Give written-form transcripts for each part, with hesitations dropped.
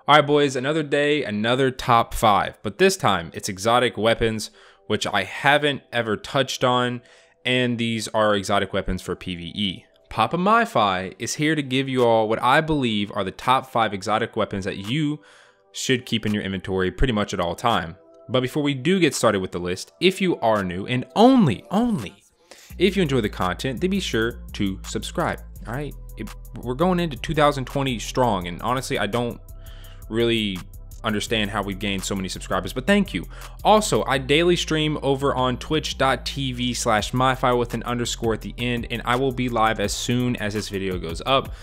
Alright boys, another day, another top 5, but this time it's exotic weapons, which I haven't ever touched on, and these are exotic weapons for PvE. Papa MyFi is here to give you all what I believe are the top 5 exotic weapons that you should keep in your inventory pretty much at all time. But before we do get started with the list, if you are new, and only if you enjoy the content, then be sure to subscribe, alright? We're going into 2020 strong, and honestly, I don't really understand how we've gained so many subscribers, but thank you. Also, I daily stream over on twitch.tv/myfi with an underscore at the end, and I will be live as soon as this video goes up.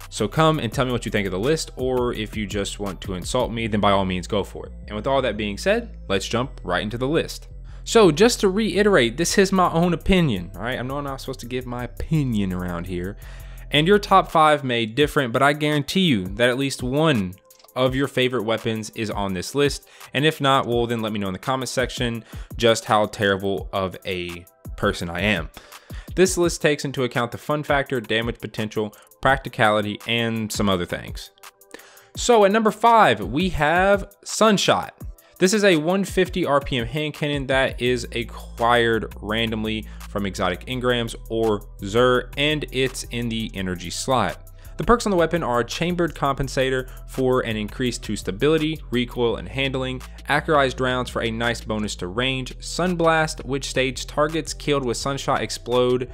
So come and tell me what you think of the list, or if you just want to insult me, then by all means go for it. And with all that being said, let's jump right into the list. So just to reiterate, this is my own opinion, all right? I know I'm not supposed to give my opinion around here, and your top 5 may differ, but I guarantee you that at least one of your favorite weapons is on this list, and if not, well then let me know in the comment section just how terrible of a person I am. This list takes into account the fun factor, damage potential, practicality, and some other things. So at number 5 we have Sunshot. This is a 150 RPM hand cannon that is acquired randomly from exotic engrams or Xur, and it's in the energy slot. The perks on the weapon are chambered compensator for an increase to stability, recoil, and handling, accurized rounds for a nice bonus to range, sunblast, which states targets killed with sunshot explode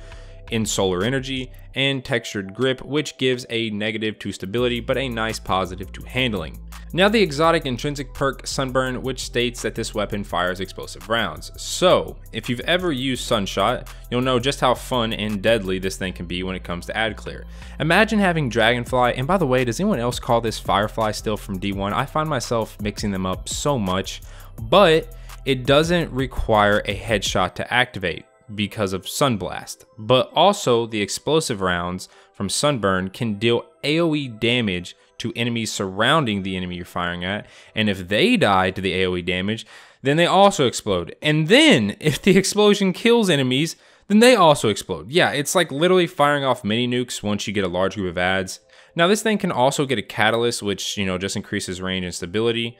in solar energy, and textured grip, which gives a negative to stability but a nice positive to handling. Now the exotic intrinsic perk Sunburn, which states that this weapon fires explosive rounds. So if you've ever used Sunshot, you'll know just how fun and deadly this thing can be when it comes to ad clear. Imagine having Dragonfly, and by the way, does anyone else call this Firefly still from D1? I find myself mixing them up so much, but it doesn't require a headshot to activate because of Sunblast, but also the explosive rounds from Sunburn can deal AoE damage to enemies surrounding the enemy you're firing at, and if they die to the AoE damage, then they also explode, and then if the explosion kills enemies, then they also explode. Yeah, it's like literally firing off mini nukes once you get a large group of ads. Now this thing can also get a catalyst, which, you know, just increases range and stability.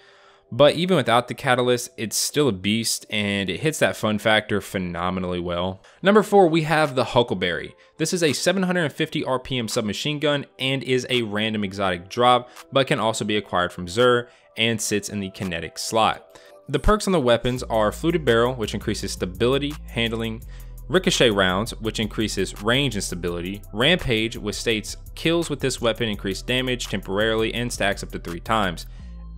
But even without the catalyst, it's still a beast, and it hits that fun factor phenomenally well. Number 4, we have the Huckleberry. This is a 750 RPM submachine gun and is a random exotic drop, but can also be acquired from Xur and sits in the kinetic slot. The perks on the weapons are fluted barrel, which increases stability, handling, ricochet rounds, which increases range and stability, rampage, which states kills with this weapon increase damage temporarily and stacks up to 3 times.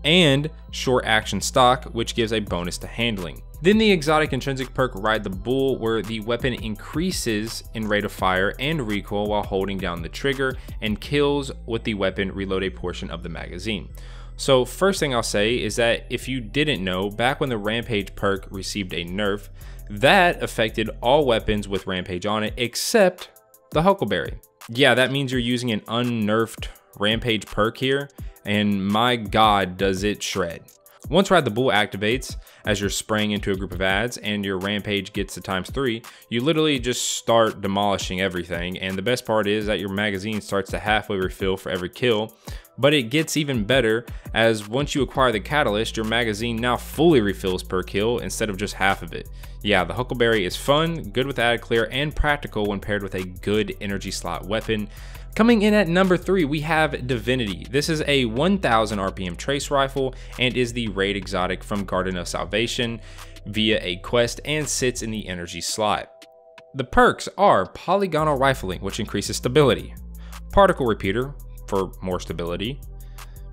And short action stock, which gives a bonus to handling. Then the exotic intrinsic perk Ride the Bull, where the weapon increases in rate of fire and recoil while holding down the trigger, and kills with the weapon reload a portion of the magazine. So first thing I'll say is that if you didn't know, back when the Rampage perk received a nerf, that affected all weapons with Rampage on it except the Huckleberry. Yeah, that means you're using an unnerfed Rampage perk here, and my god does it shred. Once Ride the Bull activates, as you're spraying into a group of ads and your rampage gets to ×3, you literally just start demolishing everything, and the best part is that your magazine starts to halfway refill for every kill, but it gets even better as once you acquire the catalyst, your magazine now fully refills per kill instead of just half of it. Yeah, the Huckleberry is fun, good with ad clear, and practical when paired with a good energy slot weapon. Coming in at number 3, we have Divinity. This is a 1000 RPM trace rifle and is the raid exotic from Garden of Salvation via a quest and sits in the energy slot. The perks are polygonal rifling, which increases stability, particle repeater for more stability,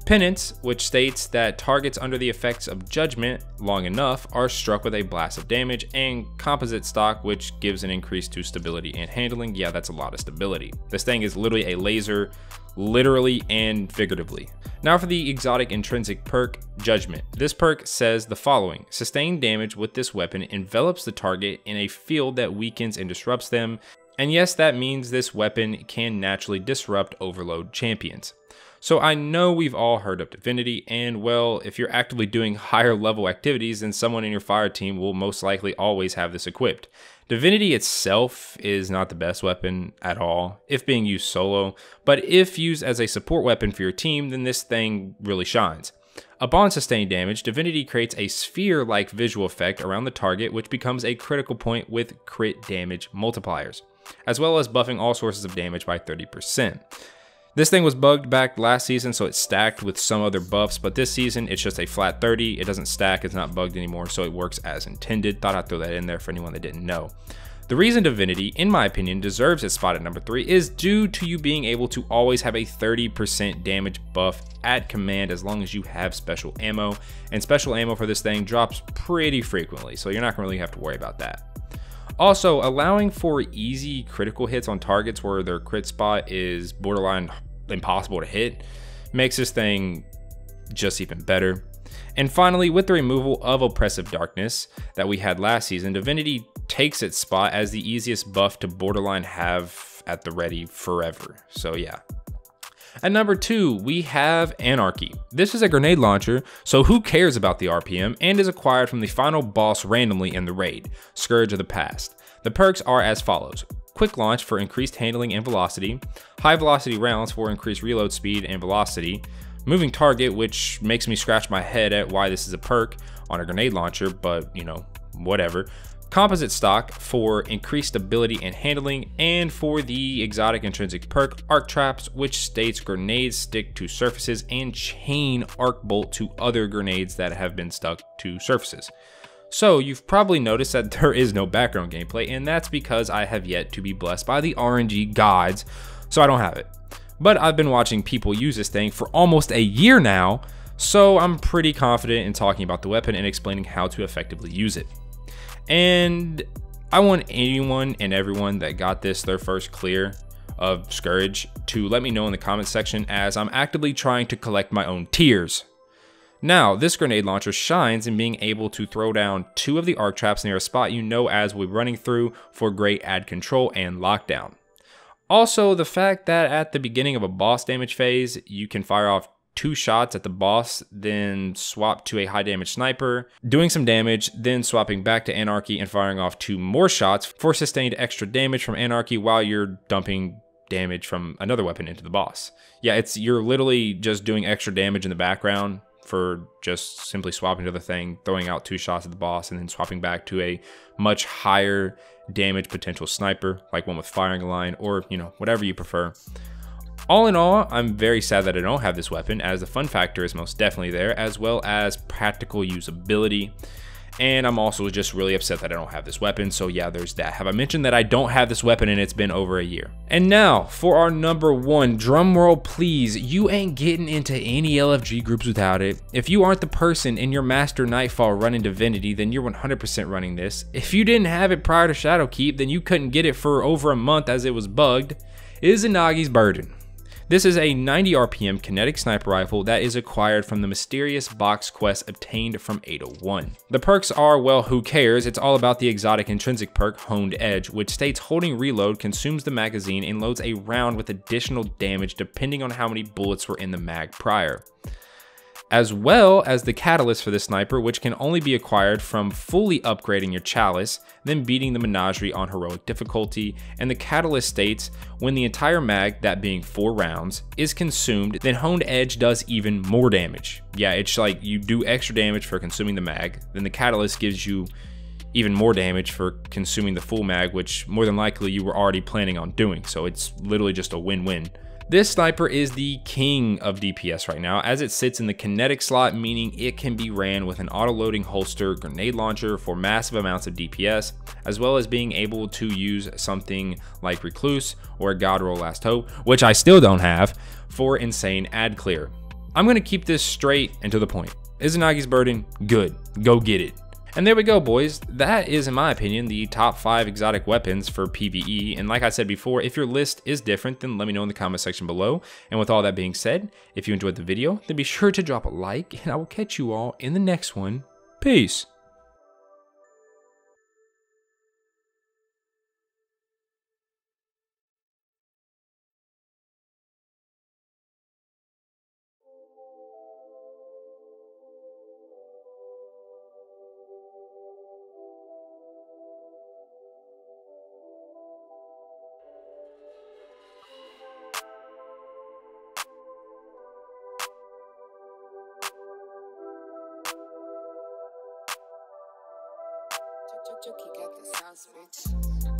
penance, which states that targets under the effects of judgment long enough are struck with a blast of damage, and composite stock, which gives an increase to stability and handling. Yeah, that's a lot of stability. This thing is literally a laser, literally and figuratively. Now for the exotic intrinsic perk, Judgment. This perk says the following: sustained damage with this weapon envelops the target in a field that weakens and disrupts them. And yes, that means this weapon can naturally disrupt overload champions. So I know we've all heard of Divinity, and well, if you're actively doing higher level activities, then someone in your fire team will most likely always have this equipped. Divinity itself is not the best weapon at all, if being used solo, but if used as a support weapon for your team, then this thing really shines. Upon sustained damage, Divinity creates a sphere-like visual effect around the target, which becomes a critical point with crit damage multipliers, as well as buffing all sources of damage by 30%. This thing was bugged back last season, so it stacked with some other buffs, but this season it's just a flat 30. It doesn't stack, it's not bugged anymore, so it works as intended. Thought I'd throw that in there for anyone that didn't know. The reason Divinity, in my opinion, deserves its spot at number 3 is due to you being able to always have a 30% damage buff at command as long as you have special ammo, and special ammo for this thing drops pretty frequently, so you're not gonna really have to worry about that. Also, allowing for easy critical hits on targets where their crit spot is borderline impossible to hit makes this thing just even better. And finally, with the removal of Oppressive Darkness that we had last season, Divinity takes its spot as the easiest buff to borderline have at the ready forever. So yeah. At number 2, we have Anarchy. This is a grenade launcher, so who cares about the RPM, and is acquired from the final boss randomly in the raid, Scourge of the Past. The perks are as follows: quick launch for increased handling and velocity, high velocity rounds for increased reload speed and velocity, moving target, which makes me scratch my head at why this is a perk on a grenade launcher, but you know, whatever. Composite stock for increased stability and handling, and for the exotic intrinsic perk Arc Traps, which states grenades stick to surfaces and chain arc bolt to other grenades that have been stuck to surfaces. So you've probably noticed that there is no background gameplay, and that's because I have yet to be blessed by the RNG gods, so I don't have it. But I've been watching people use this thing for almost a year now, so I'm pretty confident in talking about the weapon and explaining how to effectively use it. And I want anyone and everyone that got this their first clear of Scourge to let me know in the comments section, as I'm actively trying to collect my own tiers. Now, this grenade launcher shines in being able to throw down 2 of the arc traps near a spot you know as we're running through for great ad control and lockdown. Also, the fact that at the beginning of a boss damage phase, you can fire off 2 shots at the boss, then swap to a high damage sniper, doing some damage, then swapping back to Anarchy and firing off 2 more shots for sustained extra damage from Anarchy while you're dumping damage from another weapon into the boss. Yeah, you're literally just doing extra damage in the background for just simply swapping to the thing, throwing out 2 shots at the boss, and then swapping back to a much higher damage potential sniper, like one with firing line, or you know, whatever you prefer. All in all, I'm very sad that I don't have this weapon, as the fun factor is most definitely there, as well as practical usability. And I'm also just really upset that I don't have this weapon, so yeah, there's that. Have I mentioned that I don't have this weapon and it's been over a year? And now, for our number 1, drum roll please. You ain't getting into any LFG groups without it. If you aren't the person in your Master Nightfall running Divinity, then you're 100% running this. If you didn't have it prior to Shadowkeep, then you couldn't get it for over a month as it was bugged. Izanagi's Burden. This is a 90 RPM kinetic sniper rifle that is acquired from the mysterious box quest obtained from 801. The perks are, well, who cares? It's all about the exotic intrinsic perk Honed Edge, which states holding reload consumes the magazine and loads a round with additional damage depending on how many bullets were in the mag prior. As well as the catalyst for this sniper, which can only be acquired from fully upgrading your chalice, then beating the menagerie on heroic difficulty. And the catalyst states when the entire mag, that being 4 rounds, is consumed, then Honed Edge does even more damage. Yeah, it's like you do extra damage for consuming the mag, then the catalyst gives you even more damage for consuming the full mag, which more than likely you were already planning on doing. So it's literally just a win-win. This sniper is the king of DPS right now, as it sits in the kinetic slot, meaning it can be ran with an auto-loading holster grenade launcher for massive amounts of DPS, as well as being able to use something like Recluse or God Roll Last Hope, which I still don't have, for insane ad clear. I'm going to keep this straight and to the point. Izanagi's Burden, good. Go get it. And there we go, boys. That is, in my opinion, the top 5 exotic weapons for PvE. And like I said before, if your list is different, then let me know in the comment section below. And with all that being said, if you enjoyed the video, then be sure to drop a like, and I will catch you all in the next one. Peace. Jokey got the sauce, bitch.